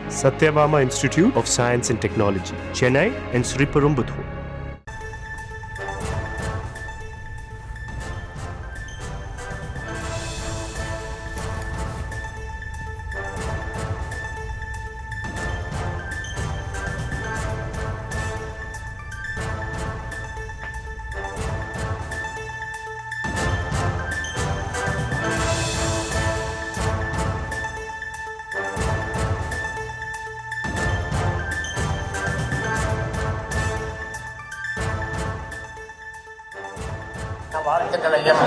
Satyabama Institute of Science and Technology, Chennai and Sriperumbudur. வாழ்த்துக்களையும்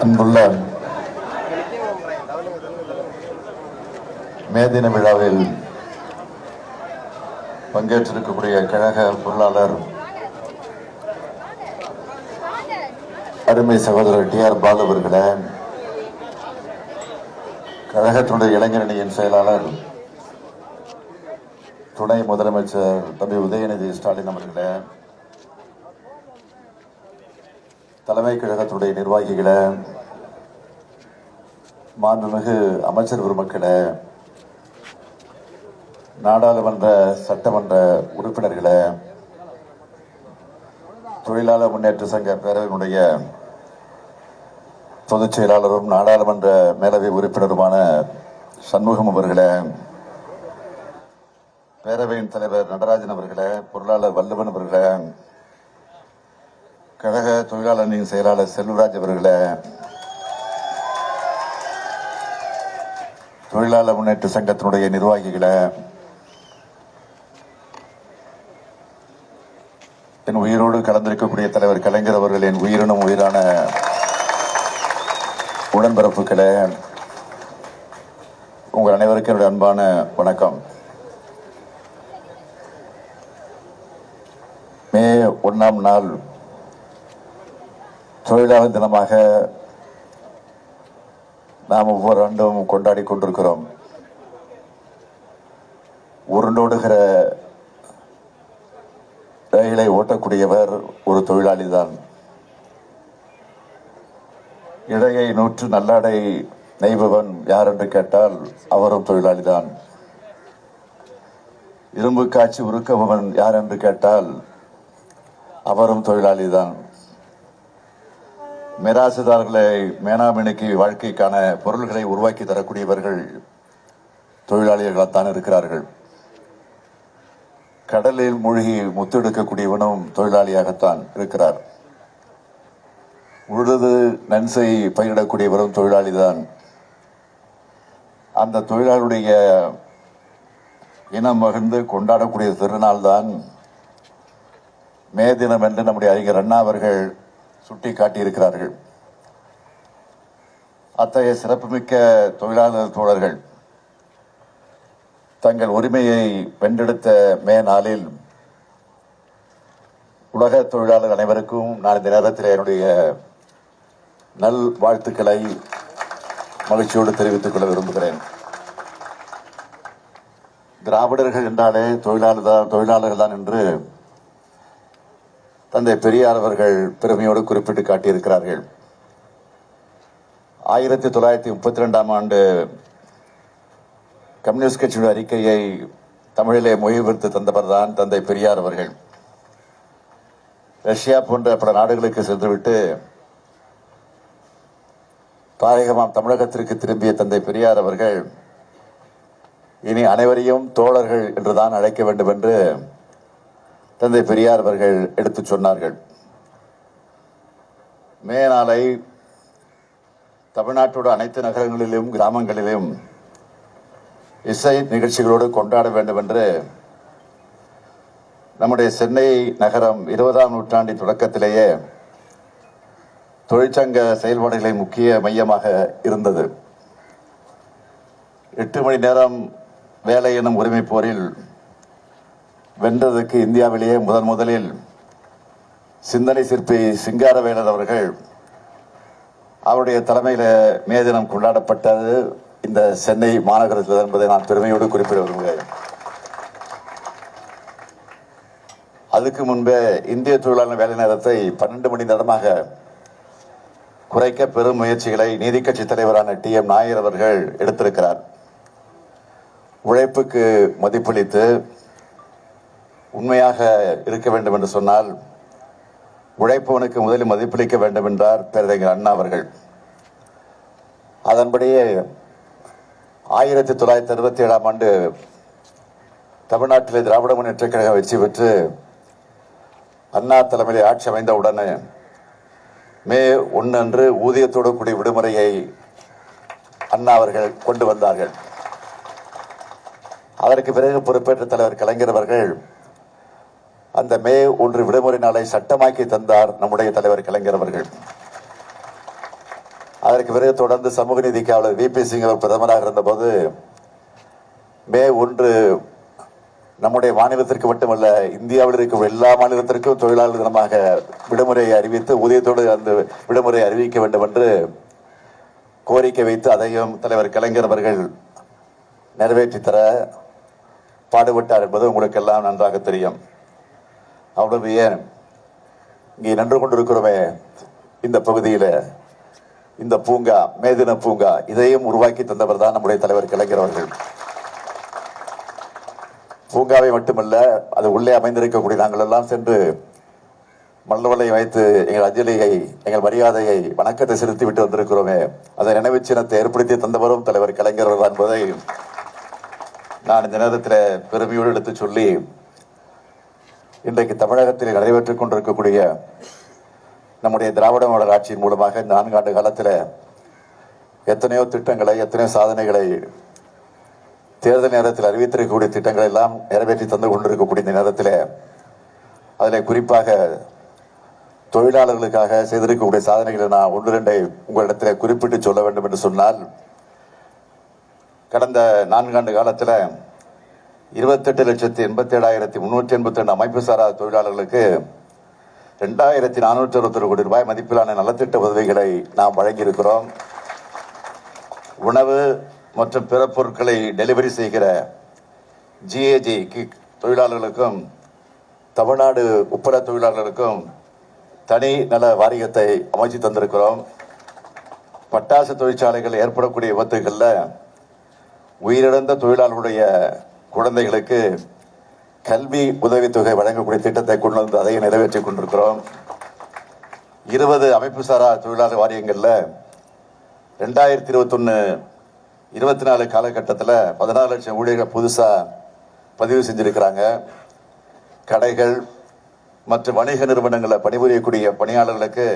அன்புள்ள மே தின விழாவில் பங்கேற்றிருக்கக்கூடிய கழக பொருளாளர் அருமை சகோதரர் டி.ஆர். பாலு அவர்களே, கழகத்தினுடைய இளைஞரணியின் செயலாளர் துணை முதலமைச்சர் தம்பி உதயநிதி ஸ்டாலின் அவர்களே, தலைமை கழகத்துடைய நிர்வாகிகளே, மாண்புமிகு அமைச்சர் பெருமக்களே, நாடாளுமன்ற சட்டமன்ற உறுப்பினர்களே, தொழிலாளர் முன்னேற்ற சங்க பேரவையினுடைய பொதுச் செயலாளரும் நாடாளுமன்ற மேலவை உறுப்பினருமான சண்முகம் அவர்களே, பேரவையின் தலைவர் நடராஜன் அவர்களே, பொருளாளர் வல்லவன் அவர்களே, கழக தொழிலாளரின் செயலாளர் செல்வராஜ் அவர்களே, தொழிலாளர் முன்னேற்ற சங்கத்தினுடைய நிர்வாகிகளே, என் உயிரோடு கலந்திருக்கக்கூடிய தலைவர் கலைஞர் அவர்களின் உயிரினும் உயிரான உடன்பிறப்புகளே, உங்கள் அனைவருக்கும் என்னுடைய அன்பான வணக்கம். மே 1ஆம் நாள் தொழிலாளர் தினமாக நாம் ஒவ்வொரு ஆண்டும் கொண்டாடி கொண்டிருக்கிறோம். உருண்டோடுகிற ரயிலை ஓட்டக்கூடியவர் ஒரு தொழிலாளி தான். இடையை நூற்று நல்லாடை நெய்பவன் யார் என்று கேட்டால் அவரும் தொழிலாளி தான். இரும்பு காய்ச்சி உருக்கபவன் யார் என்று கேட்டால் அவரும் தொழிலாளி தான். மிராசுதாரர்களை மேனாமினிக்கு வாழ்க்கைக்கான பொருள்களை உருவாக்கி தரக்கூடியவர்கள் தொழிலாளிகளாகத்தான் இருக்கிறார்கள். கடலில் மூழ்கி முத்தெடுக்கக்கூடியவனும் தொழிலாளியாகத்தான் இருக்கிறார். உழுது நன்சை பயிரிடக்கூடியவரும் தொழிலாளிதான். அந்த தொழிலாளருடைய இனம் மகிழ்ந்து கொண்டாடக்கூடிய திருநாள் தான் மே தினம் என்று நம்முடைய அறிஞர் அண்ணா அவர்கள் சுட்டி காட்டியிருக்கிறார்கள். அத்தகைய சிறப்புமிக்க தொழிலாளர் தோழர்கள் தங்கள் உரிமையை வென்றெடுத்த மே நாளில் உலக தொழிலாளர் அனைவருக்கும் நான் இந்த நேரத்தில் என்னுடைய நல் வாழ்த்துக்களை மகிழ்ச்சியோடு தெரிவித்துக் கொள்ள விரும்புகிறேன். திராவிடர்கள் என்றாலே தொழிலாளர்கள் தான் என்று தந்தை பெரியார் அவர்கள் பெருமையோடு குறிப்பிட்டு காட்டியிருக்கிறார்கள். 1932ஆம் ஆண்டு கம்யூனிஸ்ட் கட்சியுடைய அறிக்கையை தமிழிலே மொழிபெயர்த்து தந்தவர் தான் தந்தை பெரியார் அவர்கள். ரஷ்யா போன்ற பல நாடுகளுக்கு சென்றுவிட்டு தாயகமாம் தமிழகத்திற்கு திரும்பிய தந்தை பெரியார் அவர்கள் இனி அனைவரையும் தோழர்கள் என்றுதான் அழைக்க வேண்டும் என்று தந்தை பெரியார் அவர்கள் எடுத்துச் சொன்னார்கள். மே நாளை தமிழ்நாட்டோட அனைத்து நகரங்களிலும் கிராமங்களிலும் இசை நிகழ்ச்சிகளோடு கொண்டாட வேண்டும் என்று நம்முடைய சென்னை நகரம் 20ஆம் நூற்றாண்டின் தொடக்கத்திலேயே தொழிற்சங்க செயல்பாடுகளின் முக்கிய மையமாக இருந்தது. 8 மணி நேரம் வேலை எனும் உரிமை போரில் வென்றதுக்கு இந்தியாவிலேயே முதலில் சிந்தனை சிற்பி சிங்காரவேலர் அவர்கள் அவருடைய தலைமையில் மே தினம் கொண்டாடப்பட்டது இந்த சென்னை மாநகரத்தில் என்பதை நான் பெருமையோடு குறிப்பிட விரும்புகிறேன். அதுக்கு முன்பே இந்திய தொழிலாளர் வேலை நேரத்தை 12 மணி நேரமாக குறைக்க பெரும் முயற்சிகளை நீதி கட்சி தலைவரான டி.எம். நாயர் அவர்கள் எடுத்திருக்கிறார். உழைப்புக்கு மதிப்பளித்து உண்மையாக இருக்க வேண்டும் என்று சொன்னால் உழைப்பவனுக்கு முதலில் மதிப்பளிக்க வேண்டும் என்றார் பேரறிஞர் அண்ணா அவர்கள். அதன்படியே 1967ஆம் ஆண்டு தமிழ்நாட்டிலே திராவிட முன்னேற்றக் கழகம் வெற்றி பெற்று அண்ணா தலைமையில் ஆட்சி அமைந்த உடனே மே 1 அன்று ஊதியத்தோடு கூடிய விடுமுறையை அண்ணா அவர்கள் கொண்டு வந்தார்கள். அதற்கு பிறகு பொறுப்பேற்ற தலைவர் கலைஞர் அவர்கள் அந்த மே 1 விடுமுறை நாளை சட்டமாக்கி தந்தார் நம்முடைய தலைவர் கலைஞர் அவர்கள். அதற்கு பிறகு தொடர்ந்து சமூக நீதி காவலர் வி.பி. சிங் அவர் பிரதமராக இருந்தபோது மே 1 நம்முடைய மாநிலத்திற்கு மட்டுமல்ல இந்தியாவில் இருக்கும் எல்லா மாநிலத்திற்கும் தொழிலாளர் தினமாக விடுமுறையை அறிவித்து ஊதியத்தோடு அந்த விடுமுறையை அறிவிக்க வேண்டும் என்று கோரிக்கை வைத்து அதையும் தலைவர் கலைஞர் அவர்கள் நிறைவேற்றி தர பாடுபட்டார் என்பது உங்களுக்கு எல்லாம் நன்றாக தெரியும். அவ்வளவு ஏன் இங்கே நின்று கொண்டிருக்கிறோமே இந்த பகுதியில் இந்த பூங்கா மேதின பூங்கா இதையும் உருவாக்கி தந்தவர் தான் நம்முடைய தலைவர் கலைஞர் அவர்கள். பூங்காவை மட்டுமல்ல அது உள்ளே அமைந்திருக்கக்கூடிய நாங்கள் எல்லாம் சென்று மலர்வலை வைத்து எங்கள் அஞ்சலியை எங்கள் மரியாதையை வணக்கத்தை செலுத்தி விட்டு வந்திருக்கிறோமே அதை நினைவு சின்னத்தை ஏற்படுத்தி தந்தவரும் தலைவர் கலைஞர் அவர்கள் என்பதை நான் இந்த நேரத்தில் பெருமையோடு எடுத்து சொல்லி இன்றைக்கு தமிழகத்தில் நடைபெற்றுக் கொண்டிருக்கக்கூடிய நம்முடைய திராவிட மாடல் ஆட்சியின் மூலமாக 4 ஆண்டு காலத்தில் எத்தனையோ திட்டங்களை எத்தனையோ சாதனைகளை தேர்தல் நேரத்தில் அறிவித்திருக்கக்கூடிய திட்டங்களை எல்லாம் நிறைவேற்றி தந்து கொண்டிருக்கக்கூடிய இந்த நேரத்தில் அதில் குறிப்பாக தொழிலாளர்களுக்காக செய்திருக்கக்கூடிய சாதனைகளை நான் 1-2 உங்களிடத்தில் குறிப்பிட்டு சொல்ல வேண்டும் என்று சொன்னால் கடந்த 4 ஆண்டு காலத்தில் 28,87,382 அமைப்பு சாரா தொழிலாளர்களுக்கு 2,461 கோடி ரூபாய் மதிப்பிலான நலத்திட்ட உதவிகளை நாம் வழங்கியிருக்கிறோம். உணவு மற்றும் பிற பொருட்களை டெலிவரி செய்கிற GAG தொழிலாளர்களுக்கும் தமிழ்நாடு உப்பள தொழிலாளர்களுக்கும் தனி நல வாரியத்தை அமைச்சு தந்திருக்கிறோம். பட்டாசு தொழிற்சாலைகள் ஏற்படக்கூடிய விபத்துகளில் உயிரிழந்த தொழிலாளர்களுடைய குழந்தைகளுக்கு கல்வி உதவித்தொகை வழங்கக்கூடிய திட்டத்தை கொண்டு வந்து அதை நிறைவேற்றிக் கொண்டிருக்கிறோம். 20 அமைப்பு சாரா தொழிலாளர் வாரியங்களில் 2021-24 காலகட்டத்தில் 14 லட்சம் ஊழியர்கள் புதுசாக பதிவு செஞ்சிருக்கிறாங்க. கடைகள் மற்றும் வணிக நிறுவனங்களில் பணிபுரியக்கூடிய பணியாளர்களுக்கு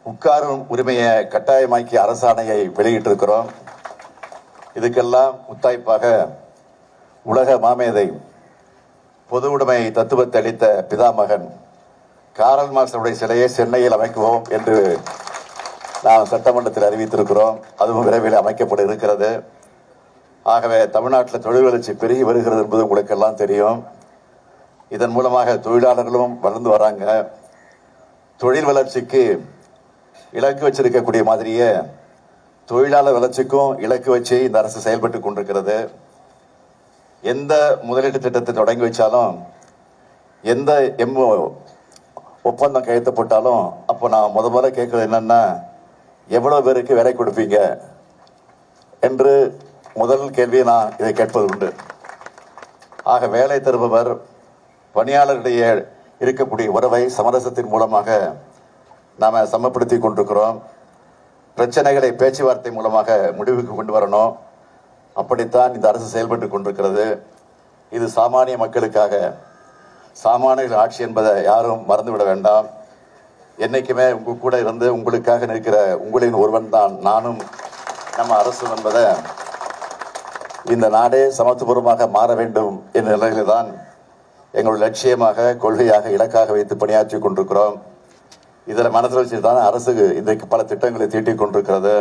உட்காரும் உரிமையை கட்டாயமாக்கி அரசாணையை வெளியிட்டிருக்கிறோம். இதுக்கெல்லாம் முத்தாய்ப்பாக உலக மாமேதை பொது உடைமை தத்துவத்தை அளித்த பிதாமகன் காரல் மார்க்ஸுடைய சிலையை சென்னையில் அமைக்குவோம் என்று நாம் சட்டமன்றத்தில் அறிவித்திருக்கிறோம். அதுவும் விரைவில் அமைக்கப்பட இருக்கிறது. ஆகவே தமிழ்நாட்டில் தொழில் வளர்ச்சி பெருகி வருகிறது என்பது உங்களுக்கு எல்லாம் தெரியும். இதன் மூலமாக தொழிலாளர்களும் வளர்ந்து வராங்க. தொழில் வளர்ச்சிக்கு இலக்கு வச்சிருக்கக்கூடிய மாதிரியே தொழிலாளர் வளர்ச்சிக்கும் இலக்கு வச்சு இந்த அரசு செயல்பட்டு கொண்டிருக்கிறது. எந்த முதலீட்டு திட்டத்தை தொடங்கி வச்சாலும் எந்த ஒப்பந்தம் கையெழுத்தப்பட்டாலும் அப்போ நான் முதல்ல கேட்கறது என்னன்னா எவ்வளோ பேருக்கு வேலை கொடுப்பீங்க என்று முதல் கேள்வியை நான் இதை கேட்பது உண்டு. ஆக வேலை தருபவர் பணியாளர்களிடையே இருக்கக்கூடிய உறவை சமரசத்தின் மூலமாக நாம் சமப்படுத்தி கொண்டிருக்கிறோம். பிரச்சனைகளை பேச்சுவார்த்தை மூலமாக முடிவுக்கு கொண்டு வரணும். அப்படித்தான் இந்த அரசு செயல்பட்டு கொண்டிருக்கிறது. இது சாமானிய மக்களுக்காக சாமானிய ஆட்சி என்பதை யாரும் மறந்துவிட வேண்டாம். என்னைக்குமே உங்கள் கூட இருந்து உங்களுக்காக நிற்கிற உங்களின் ஒருவன் தான் நானும் நம்ம அரசு என்பதை இந்த நாடே சமத்துவபூர்வமாக மாற வேண்டும் என்ற நிலையில் தான் எங்களுடைய லட்சியமாக கொள்கையாக இலக்காக வைத்து பணியாற்றி கொண்டிருக்கிறோம். இதில் மனதில் வச்சு தான் அரசு இன்றைக்கு பல திட்டங்களை தீட்டிக் கொண்டிருக்கிறது.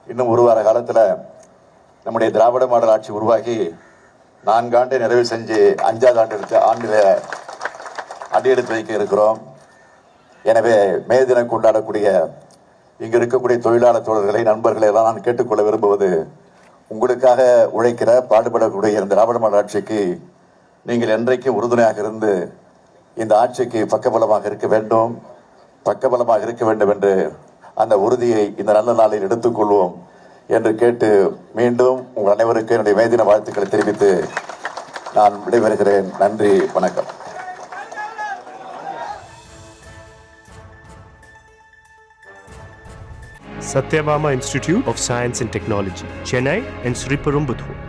இன்னும் ஒரு வார காலத்தில் நம்முடைய திராவிட மாடல் ஆட்சி உருவாகி 4 ஆண்டை நிறைவு செஞ்சு 5வது ஆண்டில் அடியெடுத்து வைக்க இருக்கிறோம். எனவே மே தினம் கொண்டாடக்கூடிய இங்கு இருக்கக்கூடிய தொழிலாளர் தோழர்களை நண்பர்களை எல்லாம் நான் கேட்டுக்கொள்ள விரும்புவது, உங்களுக்காக உழைக்கிற பாடுபடக்கூடிய இந்த திராவிட மாடல் ஆட்சிக்கு நீங்கள் என்றைக்கும் உறுதுணையாக இருந்து இந்த ஆட்சிக்கு பக்கபலமாக இருக்க வேண்டும் என்று அந்த உறுதியை இந்த நல்ல நாளில் எடுத்துக்கொள்வோம் என்று கேட்டு மீண்டும் உங்கள் அனைவருக்கும் என்னுடைய மே தின வாழ்த்துக்களை தெரிவித்து நான் விடைபெறுகிறேன். நன்றி, வணக்கம். Satyabama Institute of Science and Technology, Chennai and Sriperumbudur.